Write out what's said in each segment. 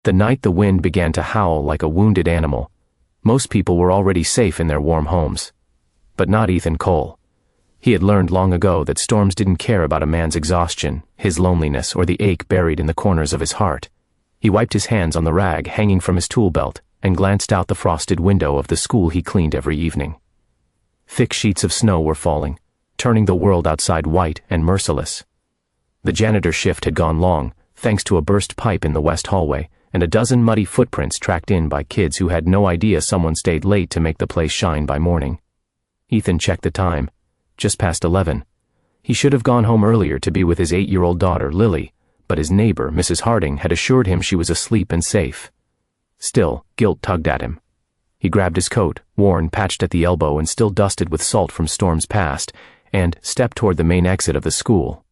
The night the wind began to howl like a wounded animal. Most people were already safe in their warm homes. But not Ethan Cole. He had learned long ago that storms didn't care about a man's exhaustion, his loneliness, or the ache buried in the corners of his heart. He wiped his hands on the rag hanging from his tool belt and glanced out the frosted window of the school he cleaned every evening. Thick sheets of snow were falling, turning the world outside white and merciless. The janitor shift had gone long, thanks to a burst pipe in the west hallway, and a dozen muddy footprints tracked in by kids who had no idea someone stayed late to make the place shine by morning. Ethan checked the time. Just past 11. He should have gone home earlier to be with his 8-year-old daughter, Lily, but his neighbor, Mrs. Harding, had assured him she was asleep and safe. Still, guilt tugged at him. He grabbed his coat, worn, patched at the elbow and still dusted with salt from storms past, and stepped toward the main exit of the school.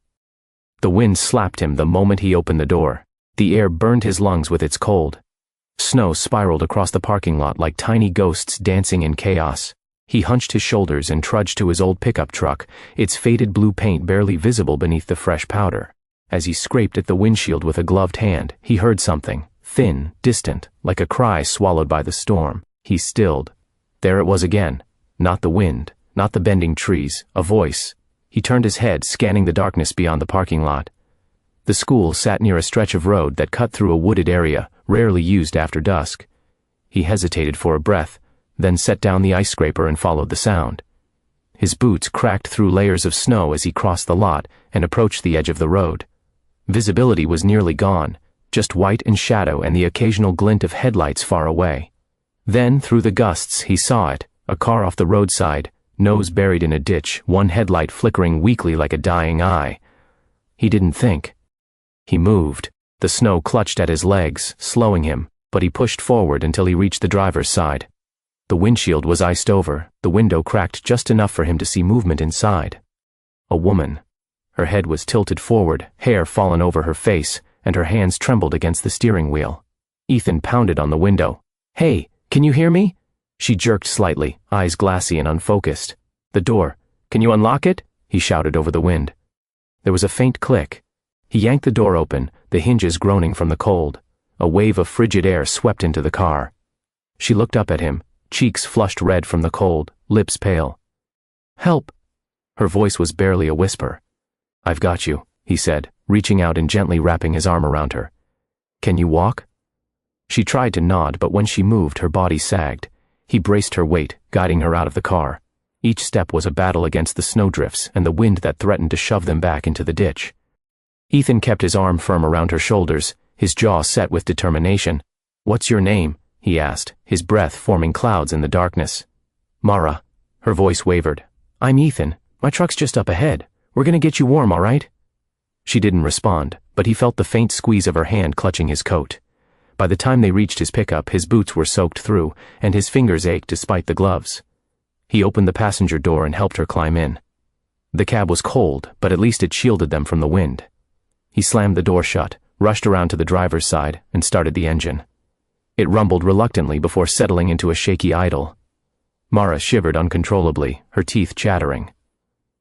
The wind slapped him the moment he opened the door. The air burned his lungs with its cold. Snow spiraled across the parking lot like tiny ghosts dancing in chaos. He hunched his shoulders and trudged to his old pickup truck, its faded blue paint barely visible beneath the fresh powder. As he scraped at the windshield with a gloved hand, he heard something, thin, distant, like a cry swallowed by the storm. He stilled. There it was again. Not the wind, not the bending trees, a voice. He turned his head, scanning the darkness beyond the parking lot. The school sat near a stretch of road that cut through a wooded area, rarely used after dusk. He hesitated for a breath, then set down the ice scraper and followed the sound. His boots cracked through layers of snow as he crossed the lot and approached the edge of the road. Visibility was nearly gone, just white and shadow and the occasional glint of headlights far away. Then, through the gusts, he saw it, a car off the roadside, nose buried in a ditch, one headlight flickering weakly like a dying eye. He didn't think. He moved. The snow clutched at his legs, slowing him, but he pushed forward until he reached the driver's side. The windshield was iced over, the window cracked just enough for him to see movement inside. A woman. Her head was tilted forward, hair fallen over her face, and her hands trembled against the steering wheel. Ethan pounded on the window. "Hey, can you hear me?" She jerked slightly, eyes glassy and unfocused. "The door. Can you unlock it?" he shouted over the wind. There was a faint click. He yanked the door open, the hinges groaning from the cold. A wave of frigid air swept into the car. She looked up at him, cheeks flushed red from the cold, lips pale. "Help!" Her voice was barely a whisper. "I've got you," he said, reaching out and gently wrapping his arm around her. "Can you walk?" She tried to nod, but when she moved, her body sagged. He braced her weight, guiding her out of the car. Each step was a battle against the snowdrifts and the wind that threatened to shove them back into the ditch. Ethan kept his arm firm around her shoulders, his jaw set with determination. "What's your name?" he asked, his breath forming clouds in the darkness. "Mara." Her voice wavered. "I'm Ethan. My truck's just up ahead. We're gonna get you warm, all right?" She didn't respond, but he felt the faint squeeze of her hand clutching his coat. By the time they reached his pickup, his boots were soaked through, and his fingers ached despite the gloves. He opened the passenger door and helped her climb in. The cab was cold, but at least it shielded them from the wind. He slammed the door shut, rushed around to the driver's side, and started the engine. It rumbled reluctantly before settling into a shaky idle. Mara shivered uncontrollably, her teeth chattering.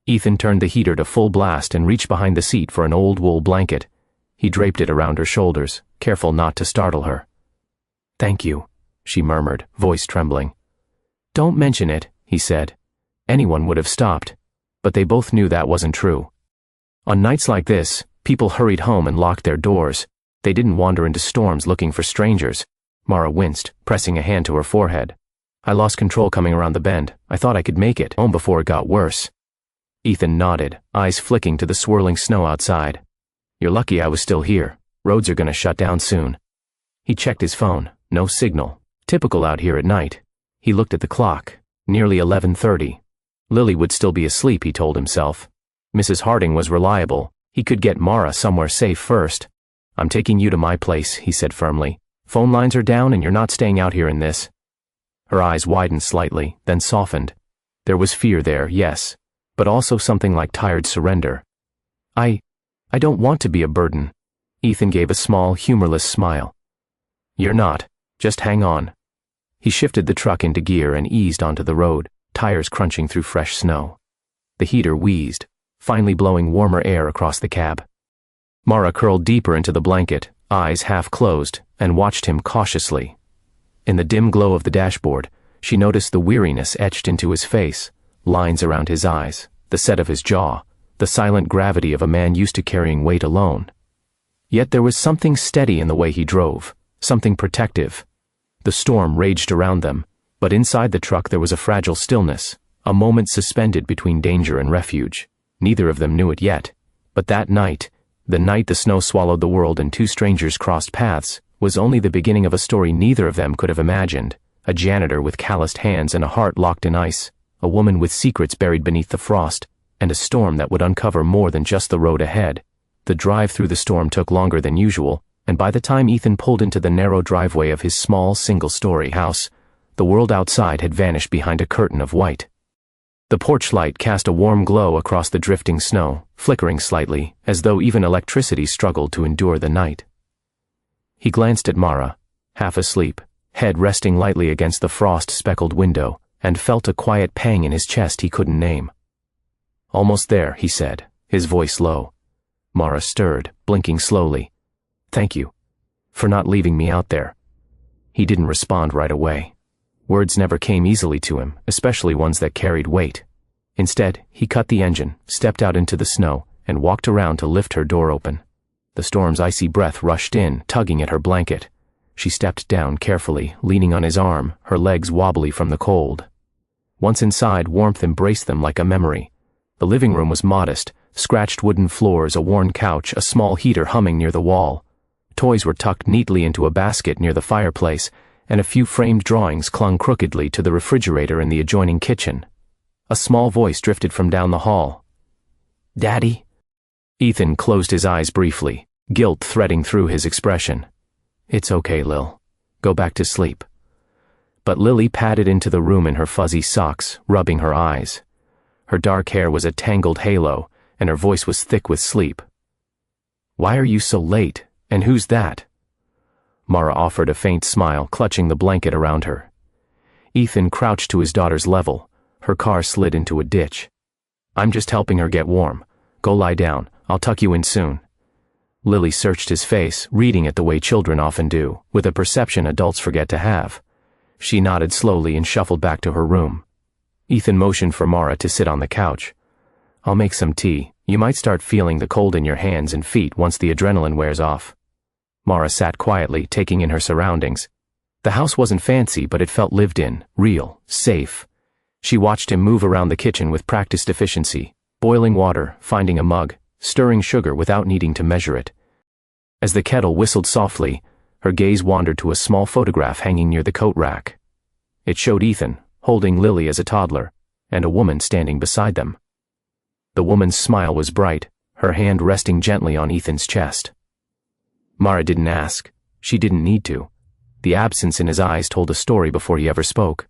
Ethan turned the heater to full blast and reached behind the seat for an old wool blanket. He draped it around her shoulders, careful not to startle her. "Thank you," she murmured, voice trembling. "Don't mention it," he said. Anyone would have stopped, but they both knew that wasn't true. On nights like this, people hurried home and locked their doors. They didn't wander into storms looking for strangers. Mara winced, pressing a hand to her forehead. "I lost control coming around the bend. I thought I could make it home before it got worse." Ethan nodded, eyes flicking to the swirling snow outside. "You're lucky I was still here. Roads are gonna shut down soon." He checked his phone. No signal. Typical out here at night. He looked at the clock. Nearly 11:30. Lily would still be asleep, he told himself. Mrs. Harding was reliable. He could get Mara somewhere safe first. "I'm taking you to my place," he said firmly. "Phone lines are down and you're not staying out here in this." Her eyes widened slightly, then softened. There was fear there, yes, but also something like tired surrender. I don't want to be a burden." Ethan gave a small, humorless smile. "You're not. Just hang on." He shifted the truck into gear and eased onto the road, tires crunching through fresh snow. The heater wheezed, finally blowing warmer air across the cab. Mara curled deeper into the blanket, eyes half closed, and watched him cautiously. In the dim glow of the dashboard, she noticed the weariness etched into his face, lines around his eyes, the set of his jaw, the silent gravity of a man used to carrying weight alone. Yet there was something steady in the way he drove, something protective. The storm raged around them, but inside the truck there was a fragile stillness, a moment suspended between danger and refuge. Neither of them knew it yet, but that night, the night the snow swallowed the world and two strangers crossed paths, was only the beginning of a story neither of them could have imagined. A janitor with calloused hands and a heart locked in ice, a woman with secrets buried beneath the frost, and a storm that would uncover more than just the road ahead. The drive through the storm took longer than usual, and by the time Ethan pulled into the narrow driveway of his small single-story house, the world outside had vanished behind a curtain of white. The porch light cast a warm glow across the drifting snow, flickering slightly, as though even electricity struggled to endure the night. He glanced at Mara, half asleep, head resting lightly against the frost-speckled window, and felt a quiet pang in his chest he couldn't name. "Almost there," he said, his voice low. Mara stirred, blinking slowly. "Thank you. For not leaving me out there." He didn't respond right away. Words never came easily to him, especially ones that carried weight. Instead, he cut the engine, stepped out into the snow, and walked around to lift her door open. The storm's icy breath rushed in, tugging at her blanket. She stepped down carefully, leaning on his arm, her legs wobbly from the cold. Once inside, warmth embraced them like a memory. The living room was modest, scratched wooden floors, a worn couch, a small heater humming near the wall. Toys were tucked neatly into a basket near the fireplace, and a few framed drawings clung crookedly to the refrigerator in the adjoining kitchen. A small voice drifted from down the hall. "Daddy?" Ethan closed his eyes briefly, guilt threading through his expression. "It's okay, Lil. Go back to sleep." But Lily padded into the room in her fuzzy socks, rubbing her eyes. Her dark hair was a tangled halo, and her voice was thick with sleep. "Why are you so late? And who's that?" Mara offered a faint smile, clutching the blanket around her. Ethan crouched to his daughter's level. Her car slid into a ditch. "I'm just helping her get warm. Go lie down. I'll tuck you in soon." Lily searched his face, reading it the way children often do, with a perception adults forget to have. She nodded slowly and shuffled back to her room. Ethan motioned for Mara to sit on the couch. "I'll make some tea. You might start feeling the cold in your hands and feet once the adrenaline wears off." Mara sat quietly, taking in her surroundings. The house wasn't fancy, but it felt lived in, real, safe. She watched him move around the kitchen with practiced efficiency, boiling water, finding a mug, stirring sugar without needing to measure it. As the kettle whistled softly, her gaze wandered to a small photograph hanging near the coat rack. It showed Ethan, holding Lily as a toddler, and a woman standing beside them. The woman's smile was bright, her hand resting gently on Ethan's chest. Mara didn't ask. She didn't need to. The absence in his eyes told a story before he ever spoke.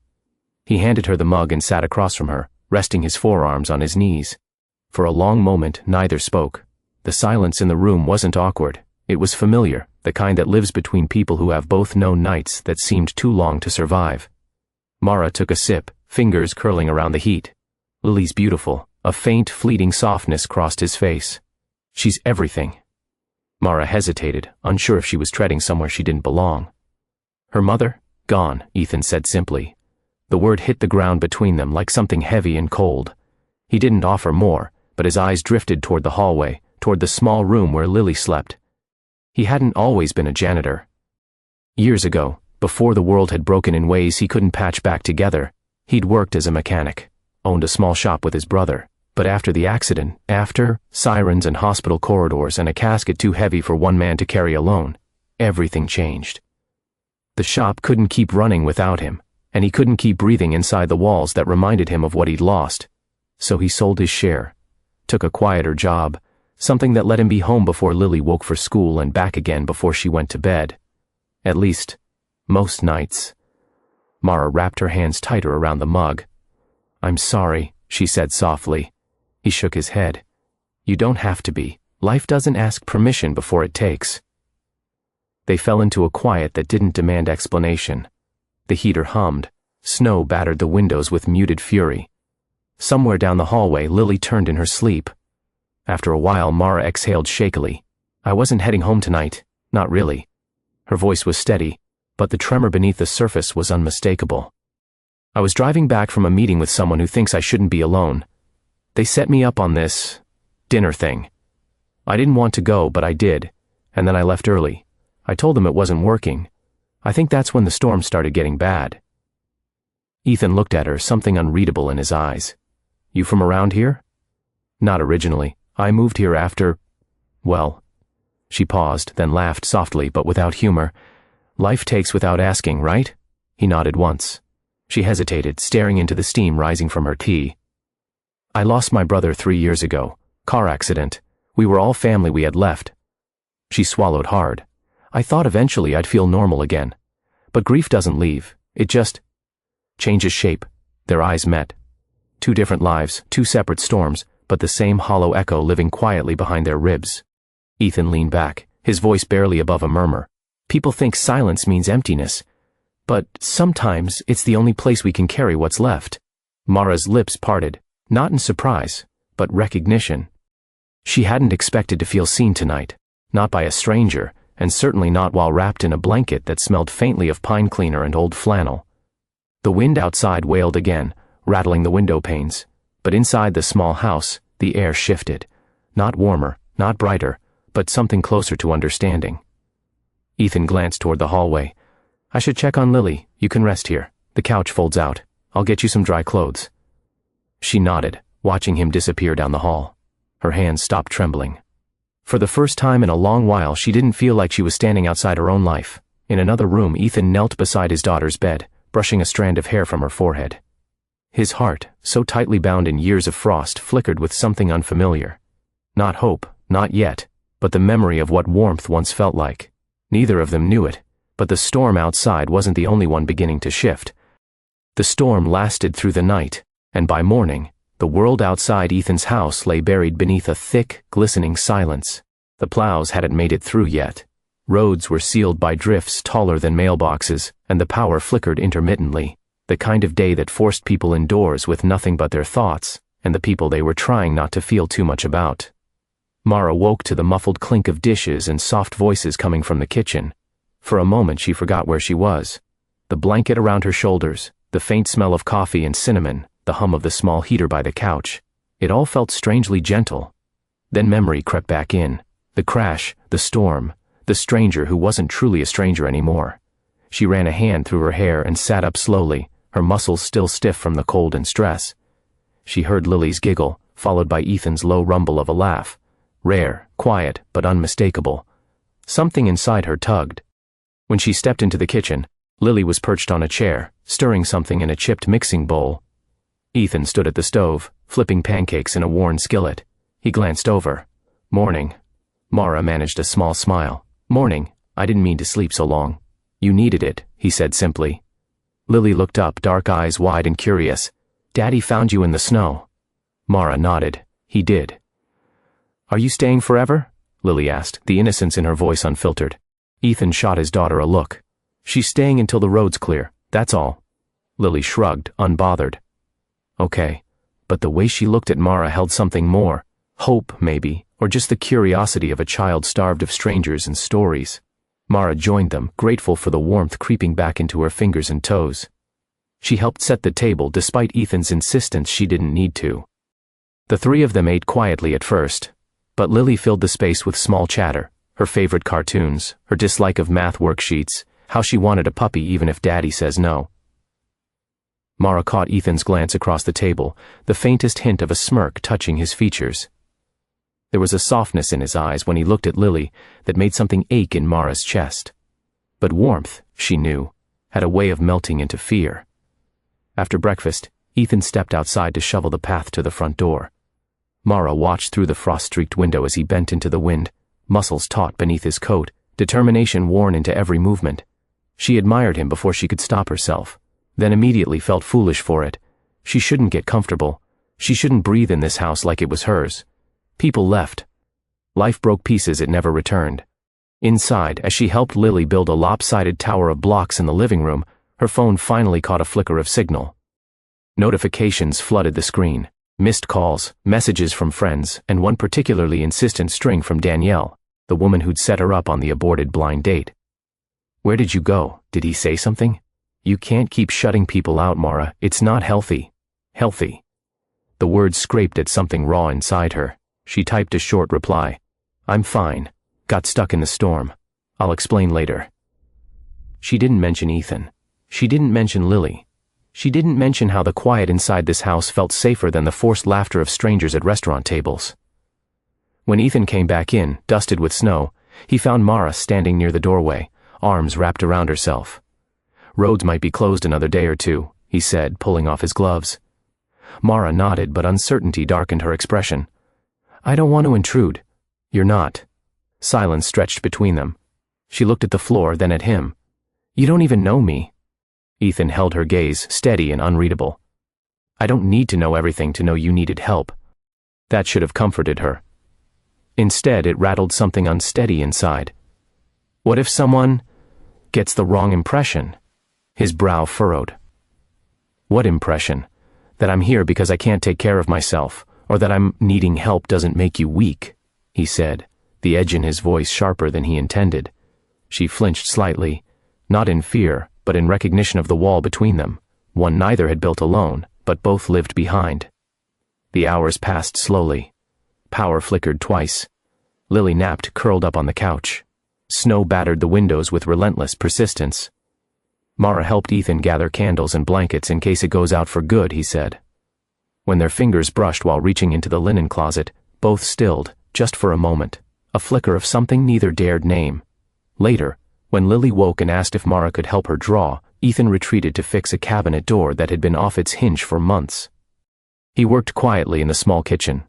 He handed her the mug and sat across from her, resting his forearms on his knees. For a long moment, neither spoke. The silence in the room wasn't awkward. It was familiar, the kind that lives between people who have both known nights that seemed too long to survive. Mara took a sip, fingers curling around the heat. "Lily's beautiful." A faint, fleeting softness crossed his face. "She's everything." Mara hesitated, unsure if she was treading somewhere she didn't belong. "Her mother? Gone," Ethan said simply. The word hit the ground between them like something heavy and cold. He didn't offer more, but his eyes drifted toward the hallway, toward the small room where Lily slept. He hadn't always been a janitor. Years ago, before the world had broken in ways he couldn't patch back together, he'd worked as a mechanic, owned a small shop with his brother. But after the accident, after sirens and hospital corridors and a casket too heavy for one man to carry alone, everything changed. The shop couldn't keep running without him, and he couldn't keep breathing inside the walls that reminded him of what he'd lost. So he sold his share, took a quieter job, something that let him be home before Lily woke for school and back again before she went to bed. At least, most nights. Mara wrapped her hands tighter around the mug. "I'm sorry," she said softly. He shook his head. "You don't have to be. Life doesn't ask permission before it takes." They fell into a quiet that didn't demand explanation. The heater hummed. Snow battered the windows with muted fury. Somewhere down the hallway, Lily turned in her sleep. After a while, Mara exhaled shakily. "I wasn't heading home tonight. Not really. Her voice was steady, but the tremor beneath the surface was unmistakable. I was driving back from a meeting with someone who thinks I shouldn't be alone. They set me up on this dinner thing. I didn't want to go, but I did, and then I left early. I told them it wasn't working. I think that's when the storm started getting bad. Ethan looked at her, something unreadable in his eyes. You from around here? Not originally. I moved here after, well. She paused, then laughed softly but without humor. Life takes without asking, right? He nodded once. She hesitated, staring into the steam rising from her tea. I lost my brother 3 years ago. Car accident. We were all family we had left. She swallowed hard. I thought eventually I'd feel normal again. But grief doesn't leave. It just changes shape. Their eyes met. 2 different lives, 2 separate storms, but the same hollow echo living quietly behind their ribs. Ethan leaned back, his voice barely above a murmur. People think silence means emptiness. But sometimes it's the only place we can carry what's left. Mara's lips parted, not in surprise, but recognition. She hadn't expected to feel seen tonight, not by a stranger, and certainly not while wrapped in a blanket that smelled faintly of pine cleaner and old flannel. The wind outside wailed again, rattling the window panes, but inside the small house, the air shifted. Not warmer, not brighter, but something closer to understanding. Ethan glanced toward the hallway. I should check on Lily. You can rest here. The couch folds out. I'll get you some dry clothes. She nodded, watching him disappear down the hall. Her hands stopped trembling. For the first time in a long while, she didn't feel like she was standing outside her own life. In another room, Ethan knelt beside his daughter's bed, brushing a strand of hair from her forehead. His heart, so tightly bound in years of frost, flickered with something unfamiliar. Not hope, not yet, but the memory of what warmth once felt like. Neither of them knew it, but the storm outside wasn't the only one beginning to shift. The storm lasted through the night, and by morning, the world outside Ethan's house lay buried beneath a thick, glistening silence. The plows hadn't made it through yet. Roads were sealed by drifts taller than mailboxes, and the power flickered intermittently, the kind of day that forced people indoors with nothing but their thoughts, and the people they were trying not to feel too much about. Mara woke to the muffled clink of dishes and soft voices coming from the kitchen. For a moment she forgot where she was. The blanket around her shoulders, the faint smell of coffee and cinnamon, the hum of the small heater by the couch. It all felt strangely gentle. Then memory crept back in. The crash, the storm, the stranger who wasn't truly a stranger anymore. She ran a hand through her hair and sat up slowly, her muscles still stiff from the cold and stress. She heard Lily's giggle, followed by Ethan's low rumble of a laugh. Rare, quiet, but unmistakable. Something inside her tugged. When she stepped into the kitchen, Lily was perched on a chair, stirring something in a chipped mixing bowl. Ethan stood at the stove, flipping pancakes in a worn skillet. He glanced over. Morning. Mara managed a small smile. Morning. I didn't mean to sleep so long. You needed it, he said simply. Lily looked up, dark eyes wide and curious. Daddy found you in the snow. Mara nodded. He did. Are you staying forever? Lily asked, the innocence in her voice unfiltered. Ethan shot his daughter a look. She's staying until the road's clear, that's all. Lily shrugged, unbothered. Okay, but the way she looked at Mara held something more. Hope, maybe, or just the curiosity of a child starved of strangers and stories. Mara joined them, grateful for the warmth creeping back into her fingers and toes. She helped set the table despite Ethan's insistence she didn't need to. The 3 of them ate quietly at first, but Lily filled the space with small chatter, her favorite cartoons, her dislike of math worksheets, how she wanted a puppy even if Daddy says no. Mara caught Ethan's glance across the table, the faintest hint of a smirk touching his features. There was a softness in his eyes when he looked at Lily that made something ache in Mara's chest. But warmth, she knew, had a way of melting into fear. After breakfast, Ethan stepped outside to shovel the path to the front door. Mara watched through the frost-streaked window as he bent into the wind, muscles taut beneath his coat, determination worn into every movement. She admired him before she could stop herself, then immediately felt foolish for it. She shouldn't get comfortable. She shouldn't breathe in this house like it was hers. People left. Life broke pieces it never returned. Inside, as she helped Lily build a lopsided tower of blocks in the living room, her phone finally caught a flicker of signal. Notifications flooded the screen. Missed calls, messages from friends, and one particularly insistent string from Danielle. the woman who'd set her up on the aborted blind date. "Where did you go? Did he say something? You can't keep shutting people out, Mara. It's not healthy." Healthy. The words scraped at something raw inside her. She typed a short reply. "I'm fine. Got stuck in the storm. I'll explain later." She didn't mention Ethan. She didn't mention Lily. She didn't mention how the quiet inside this house felt safer than the forced laughter of strangers at restaurant tables. When Ethan came back in, dusted with snow, he found Mara standing near the doorway, arms wrapped around herself. "Roads might be closed another day or two," he said, pulling off his gloves. Mara nodded, but uncertainty darkened her expression. "I don't want to intrude." "You're not." Silence stretched between them. She looked at the floor, then at him. "You don't even know me." Ethan held her gaze, steady and unreadable. "I don't need to know everything to know you needed help." That should have comforted her. Instead, it rattled something unsteady inside. What if someone gets the wrong impression? His brow furrowed. "What impression? That I'm here because I can't take care of myself, or that I'm needing help doesn't make you weak," he said, the edge in his voice sharper than he intended. She flinched slightly, not in fear, but in recognition of the wall between them, one neither had built alone, but both lived behind. The hours passed slowly. Power flickered twice. Lily napped, curled up on the couch. Snow battered the windows with relentless persistence. Mara helped Ethan gather candles and blankets in case it goes out for good, he said. When their fingers brushed while reaching into the linen closet, both stilled, just for a moment, a flicker of something neither dared name. Later, when Lily woke and asked if Mara could help her draw, Ethan retreated to fix a cabinet door that had been off its hinge for months. He worked quietly in the small kitchen,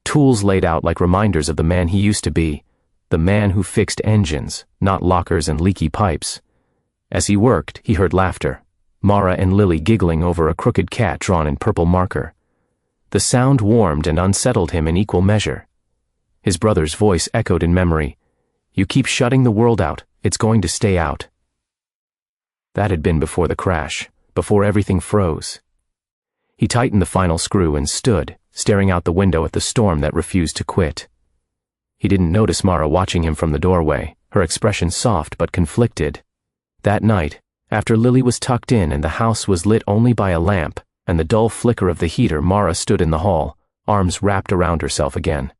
tools laid out like reminders of the man he used to be, the man who fixed engines, not lockers and leaky pipes. As he worked, he heard laughter, Mara and Lily giggling over a crooked cat drawn in purple marker. The sound warmed and unsettled him in equal measure. His brother's voice echoed in memory. "You keep shutting the world out. It's going to stay out." That had been before the crash, before everything froze. He tightened the final screw and stood, staring out the window at the storm that refused to quit. He didn't notice Mara watching him from the doorway, her expression soft but conflicted. That night, after Lily was tucked in and the house was lit only by a lamp and the dull flicker of the heater, Mara stood in the hall, arms wrapped around herself again.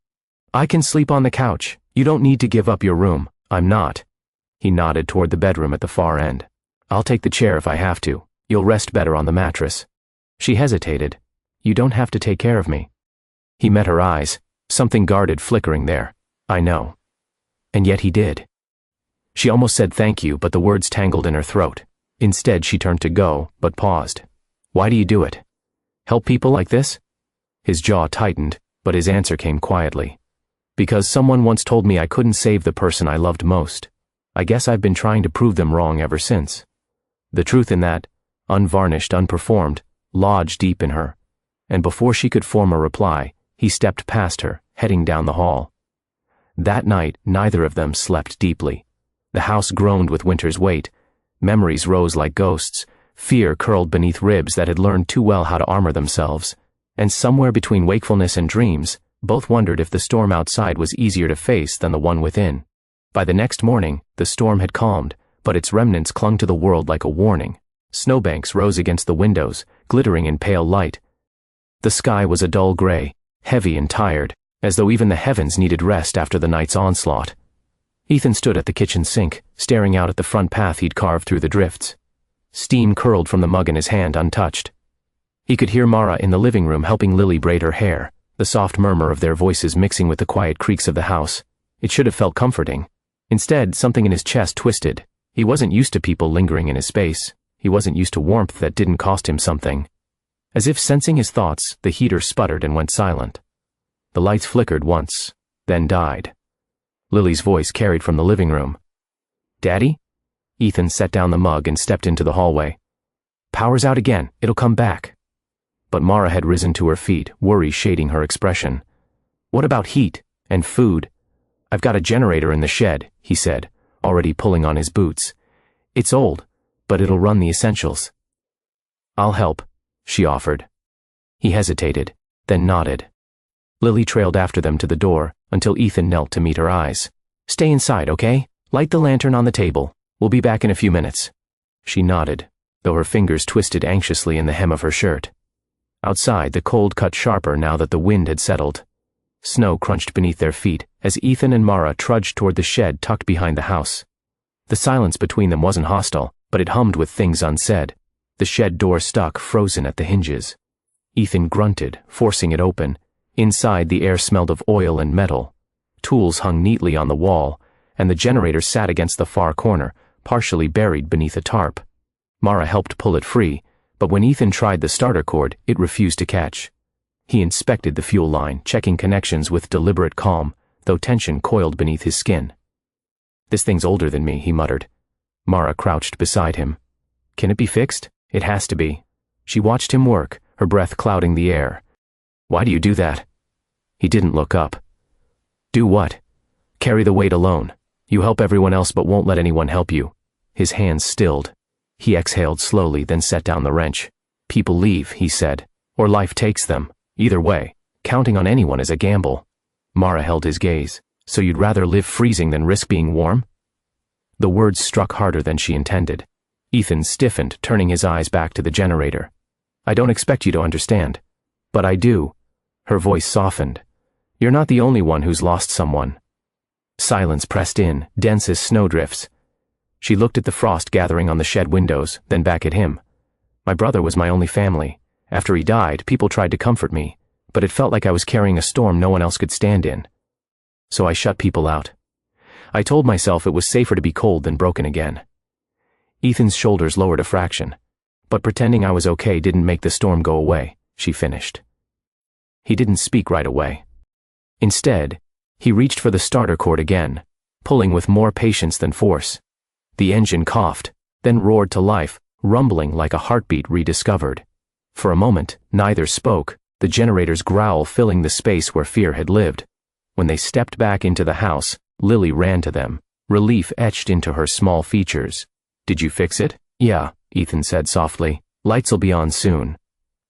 "I can sleep on the couch. You don't need to give up your room. I'm not." He nodded toward the bedroom at the far end. "I'll take the chair if I have to. You'll rest better on the mattress." She hesitated. "You don't have to take care of me." He met her eyes, something guarded flickering there. "I know." And yet he did. She almost said thank you, but the words tangled in her throat. Instead, she turned to go, but paused. "Why do you do it? Help people like this?" His jaw tightened, but his answer came quietly. "Because someone once told me I couldn't save the person I loved most. I guess I've been trying to prove them wrong ever since." The truth in that, unvarnished, unperformed, lodged deep in her, and before she could form a reply, he stepped past her, heading down the hall. That night, neither of them slept deeply. The house groaned with winter's weight. Memories rose like ghosts. Fear curled beneath ribs that had learned too well how to armor themselves. And somewhere between wakefulness and dreams, both wondered if the storm outside was easier to face than the one within. By the next morning, the storm had calmed, but its remnants clung to the world like a warning. Snowbanks rose against the windows, glittering in pale light. The sky was a dull gray, heavy and tired, as though even the heavens needed rest after the night's onslaught. Ethan stood at the kitchen sink, staring out at the front path he'd carved through the drifts. Steam curled from the mug in his hand, untouched. He could hear Mara in the living room helping Lily braid her hair, the soft murmur of their voices mixing with the quiet creaks of the house. It should have felt comforting. Instead, something in his chest twisted. He wasn't used to people lingering in his space. He wasn't used to warmth that didn't cost him something. As if sensing his thoughts, the heater sputtered and went silent. The lights flickered once, then died. Lily's voice carried from the living room. "Daddy?" Ethan set down the mug and stepped into the hallway. "Power's out again. It'll come back." But Mara had risen to her feet, worry shading her expression. "What about heat and food?" "I've got a generator in the shed," he said, already pulling on his boots. "It's old, but it'll run the essentials." "I'll help," she offered. He hesitated, then nodded. Lily trailed after them to the door, until Ethan knelt to meet her eyes. Stay inside, okay? Light the lantern on the table. We'll be back in a few minutes." She nodded, though her fingers twisted anxiously in the hem of her shirt. Outside, the cold cut sharper now that the wind had settled. Snow crunched beneath their feet as Ethan and Mara trudged toward the shed tucked behind the house. The silence between them wasn't hostile, but it hummed with things unsaid. The shed door stuck, frozen at the hinges. Ethan grunted, forcing it open. Inside, the air smelled of oil and metal. Tools hung neatly on the wall, and the generator sat against the far corner, partially buried beneath a tarp. Mara helped pull it free, but when Ethan tried the starter cord, it refused to catch. He inspected the fuel line, checking connections with deliberate calm, though tension coiled beneath his skin. "This thing's older than me," he muttered. Mara crouched beside him. "Can it be fixed?" "It has to be." She watched him work, her breath clouding the air. "Why do you do that?" He didn't look up. "Do what?" "Carry the weight alone. You help everyone else but won't let anyone help you." His hands stilled. He exhaled slowly, then set down the wrench. "People leave," he said, "or life takes them. Either way, counting on anyone is a gamble." Mara held his gaze. "So you'd rather live freezing than risk being warm?" The words struck harder than she intended. Ethan stiffened, turning his eyes back to the generator. "I don't expect you to understand. But I do." Her voice softened. "You're not the only one who's lost someone." Silence pressed in, dense as snowdrifts. She looked at the frost gathering on the shed windows, then back at him. "My brother was my only family. After he died, people tried to comfort me, but it felt like I was carrying a storm no one else could stand in. So I shut people out. I told myself it was safer to be cold than broken again." Ethan's shoulders lowered a fraction. "But pretending I was okay didn't make the storm go away," she finished. He didn't speak right away. Instead, he reached for the starter cord again, pulling with more patience than force. The engine coughed, then roared to life, rumbling like a heartbeat rediscovered. For a moment, neither spoke, the generator's growl filling the space where fear had lived. When they stepped back into the house, Lily ran to them, relief etched into her small features. "Did you fix it?" "Yeah," Ethan said softly. "Lights'll be on soon."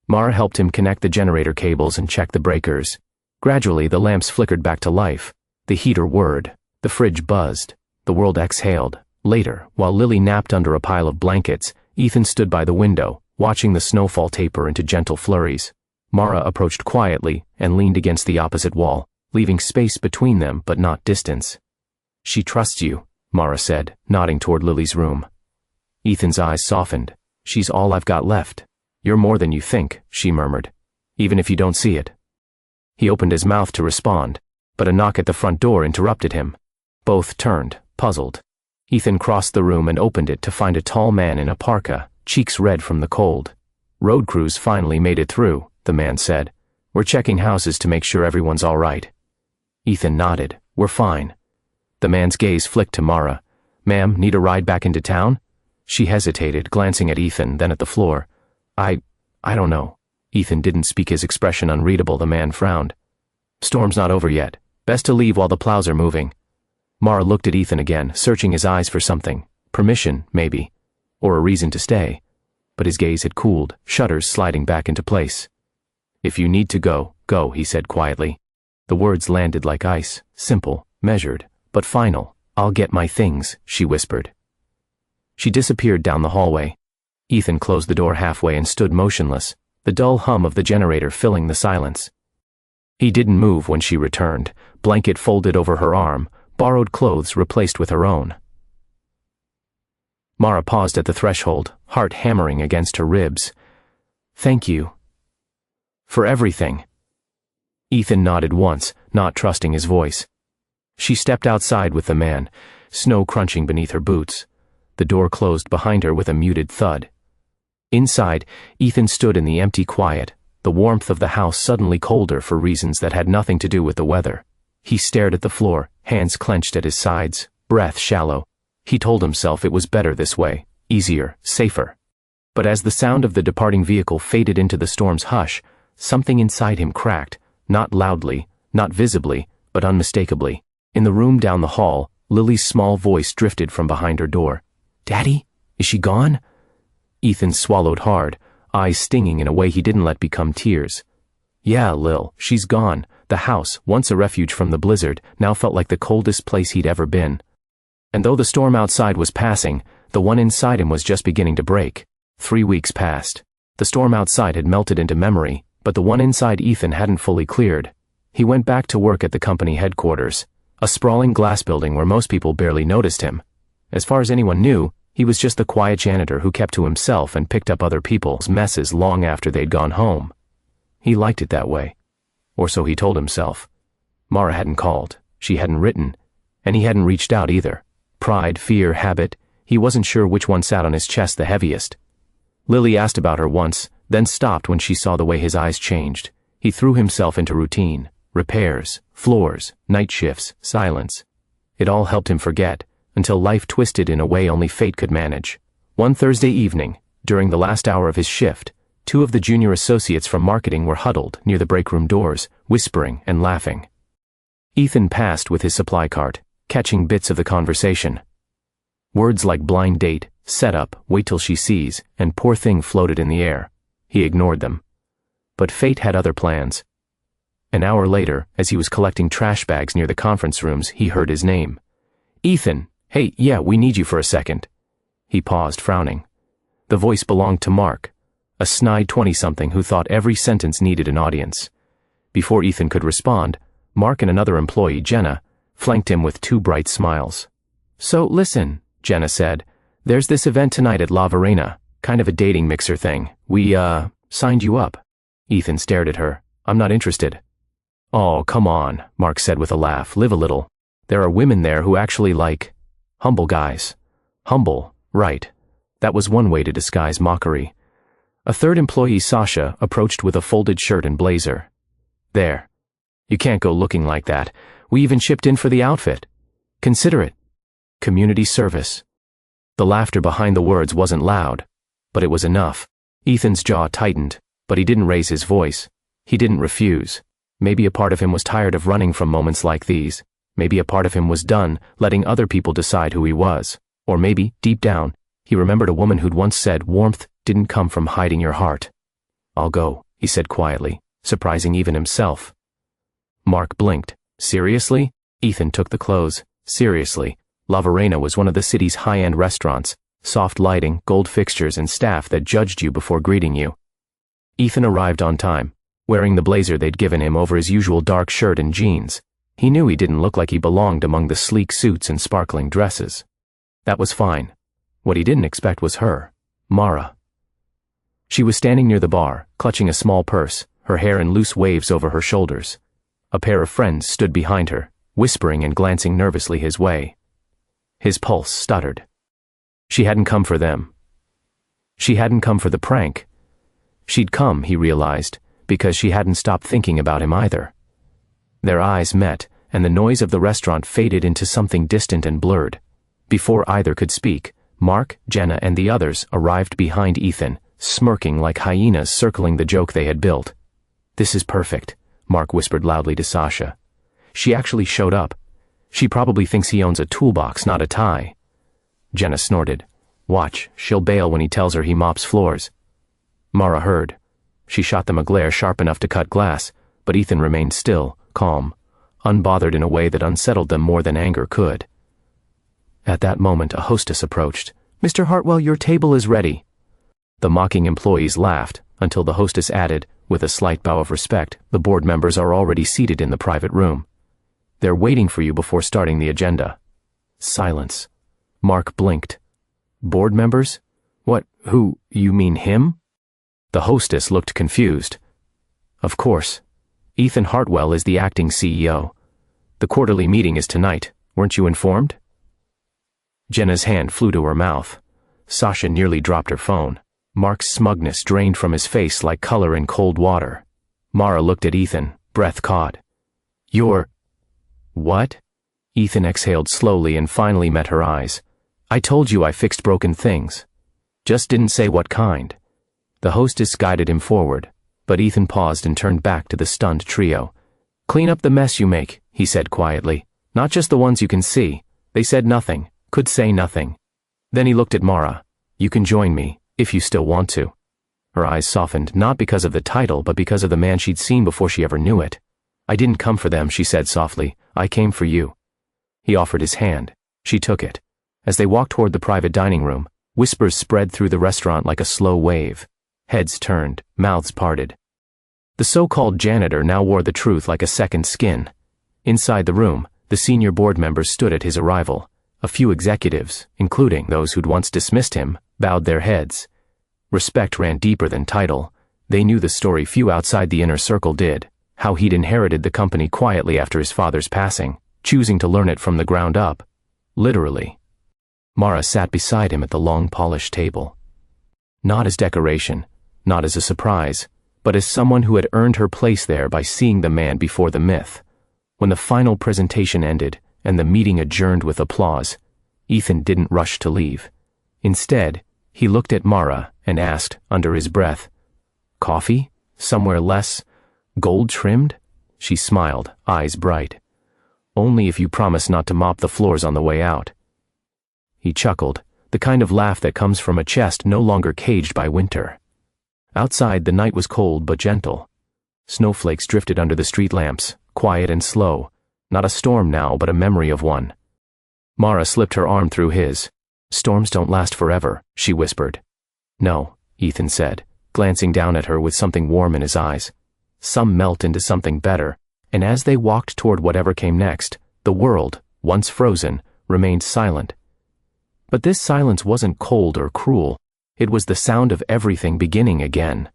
Mara helped him connect the generator cables and check the breakers. Gradually, the lamps flickered back to life. The heater whirred. The fridge buzzed. The world exhaled. Later, while Lily napped under a pile of blankets, Ethan stood by the window, watching the snowfall taper into gentle flurries. Mara approached quietly and leaned against the opposite wall, leaving space between them but not distance. "She trusts you," Mara said, nodding toward Lily's room. Ethan's eyes softened. "She's all I've got left." "You're more than you think," she murmured, "even if you don't see it." He opened his mouth to respond, but a knock at the front door interrupted him. Both turned, puzzled. Ethan crossed the room and opened it to find a tall man in a parka, cheeks red from the cold. "Road crews finally made it through," the man said. "We're checking houses to make sure everyone's all right." Ethan nodded. "We're fine." The man's gaze flicked to Mara. "Ma'am, need a ride back into town?" She hesitated, glancing at Ethan, then at the floor. I don't know." Ethan didn't speak, his expression unreadable. The man frowned. "Storm's not over yet. Best to leave while the plows are moving." Mara looked at Ethan again, searching his eyes for something. Permission, maybe. Or a reason to stay. But his gaze had cooled, shutters sliding back into place. "If you need to go, go," he said quietly. The words landed like ice, simple, measured, but final. "I'll get my things," she whispered. She disappeared down the hallway. Ethan closed the door halfway and stood motionless, the dull hum of the generator filling the silence. He didn't move when she returned, blanket folded over her arm, borrowed clothes replaced with her own. Mara paused at the threshold, heart hammering against her ribs. "Thank you." "For everything." Ethan nodded once, not trusting his voice. She stepped outside with the man, snow crunching beneath her boots. The door closed behind her with a muted thud. Inside, Ethan stood in the empty quiet, the warmth of the house suddenly colder for reasons that had nothing to do with the weather. He stared at the floor, hands clenched at his sides, breath shallow. He told himself it was better this way, easier, safer. But as the sound of the departing vehicle faded into the storm's hush, something inside him cracked, not loudly, not visibly, but unmistakably. In the room down the hall, Lily's small voice drifted from behind her door. "Daddy? Is she gone?" Ethan swallowed hard, eyes stinging in a way he didn't let become tears. "Yeah, Lil, she's gone. The house, once a refuge from the blizzard, now felt like the coldest place he'd ever been. And though the storm outside was passing, the one inside him was just beginning to break. 3 weeks passed. The storm outside had melted into memory, but the one inside Ethan hadn't fully cleared. He went back to work at the company headquarters, a sprawling glass building where most people barely noticed him. As far as anyone knew, he was just the quiet janitor who kept to himself and picked up other people's messes long after they'd gone home. He liked it that way. Or so he told himself. Mara hadn't called, she hadn't written, and he hadn't reached out either. Pride, fear, habit, he wasn't sure which one sat on his chest the heaviest. Lily asked about her once, then stopped when she saw the way his eyes changed. He threw himself into routine, repairs, floors, night shifts, silence. It all helped him forget, until life twisted in a way only fate could manage. One Thursday evening, during the last hour of his shift, 2 of the junior associates from marketing were huddled near the break room doors, whispering and laughing. Ethan passed with his supply cart, catching bits of the conversation. Words like blind date, setup, wait till she sees, and poor thing floated in the air. He ignored them. But fate had other plans. An hour later, as he was collecting trash bags near the conference rooms, he heard his name. Ethan, hey, yeah, we need you for a second. He paused, frowning. The voice belonged to Mark, a snide 20-something who thought every sentence needed an audience. Before Ethan could respond, Mark and another employee, Jenna, flanked him with 2 bright smiles. So listen, Jenna said, there's this event tonight at La Verena, kind of a dating mixer thing. We, signed you up. Ethan stared at her. I'm not interested. Oh, come on, Mark said with a laugh. Live a little. There are women there who actually like humble guys. Humble, right. That was one way to disguise mockery. A third employee, Sasha, approached with a folded shirt and blazer. There. You can't go looking like that. We even chipped in for the outfit. Consider it. Community service. The laughter behind the words wasn't loud, but it was enough. Ethan's jaw tightened, but he didn't raise his voice. He didn't refuse. Maybe a part of him was tired of running from moments like these. Maybe a part of him was done letting other people decide who he was. Or maybe, deep down, he remembered a woman who'd once said warmth didn't come from hiding your heart. I'll go, he said quietly, surprising even himself. Mark blinked. Seriously? Ethan took the clothes. Seriously. La Verena was one of the city's high-end restaurants, soft lighting, gold fixtures, and staff that judged you before greeting you. Ethan arrived on time, wearing the blazer they'd given him over his usual dark shirt and jeans. He knew he didn't look like he belonged among the sleek suits and sparkling dresses. That was fine. What he didn't expect was her, Mara. She was standing near the bar, clutching a small purse, her hair in loose waves over her shoulders. A pair of friends stood behind her, whispering and glancing nervously his way. His pulse stuttered. She hadn't come for them. She hadn't come for the prank. She'd come, he realized, because she hadn't stopped thinking about him either. Their eyes met, and the noise of the restaurant faded into something distant and blurred. Before either could speak, Mark, Jenna, and the others arrived behind Ethan, smirking like hyenas circling the joke they had built. This is perfect, Mark whispered loudly to Sasha. She actually showed up. She probably thinks he owns a toolbox, not a tie. Jenna snorted. Watch, she'll bail when he tells her he mops floors. Mara heard. She shot them a glare sharp enough to cut glass, but Ethan remained still, calm, unbothered in a way that unsettled them more than anger could. At that moment, a hostess approached. Mr. Hartwell, your table is ready. The mocking employees laughed, until the hostess added, with a slight bow of respect, the board members are already seated in the private room. They're waiting for you before starting the agenda. Silence. Mark blinked. Board members? What, who, you mean him? The hostess looked confused. Of course. Ethan Hartwell is the acting CEO. The quarterly meeting is tonight. Weren't you informed? Jenna's hand flew to her mouth. Sasha nearly dropped her phone. Mark's smugness drained from his face like color in cold water. Mara looked at Ethan, breath caught. You're... What? Ethan exhaled slowly and finally met her eyes. I told you I fixed broken things. Just didn't say what kind. The hostess guided him forward, but Ethan paused and turned back to the stunned trio. Clean up the mess you make, he said quietly. Not just the ones you can see. They said nothing, could say nothing. Then he looked at Mara. You can join me, if you still want to. Her eyes softened, not because of the title, but because of the man she'd seen before she ever knew it. I didn't come for them, she said softly. I came for you. He offered his hand. She took it. As they walked toward the private dining room, whispers spread through the restaurant like a slow wave. Heads turned, mouths parted. The so-called janitor now wore the truth like a second skin. Inside the room, the senior board members stood at his arrival. A few executives, including those who'd once dismissed him, bowed their heads. Respect ran deeper than title. They knew the story few outside the inner circle did, how he'd inherited the company quietly after his father's passing, choosing to learn it from the ground up. Literally. Mara sat beside him at the long polished table. Not as decoration, not as a surprise, but as someone who had earned her place there by seeing the man before the myth. When the final presentation ended, and the meeting adjourned with applause, Ethan didn't rush to leave. Instead, he looked at Mara and asked, under his breath, "Coffee? Somewhere less gold-trimmed?" She smiled, eyes bright. "Only if you promise not to mop the floors on the way out." He chuckled, the kind of laugh that comes from a chest no longer caged by winter. Outside, the night was cold but gentle. Snowflakes drifted under the street lamps, quiet and slow. Not a storm now, but a memory of one. Mara slipped her arm through his. "Storms don't last forever," she whispered. "No," Ethan said, glancing down at her with something warm in his eyes. "Some melt into something better," and as they walked toward whatever came next, the world, once frozen, remained silent. But this silence wasn't cold or cruel. It was the sound of everything beginning again.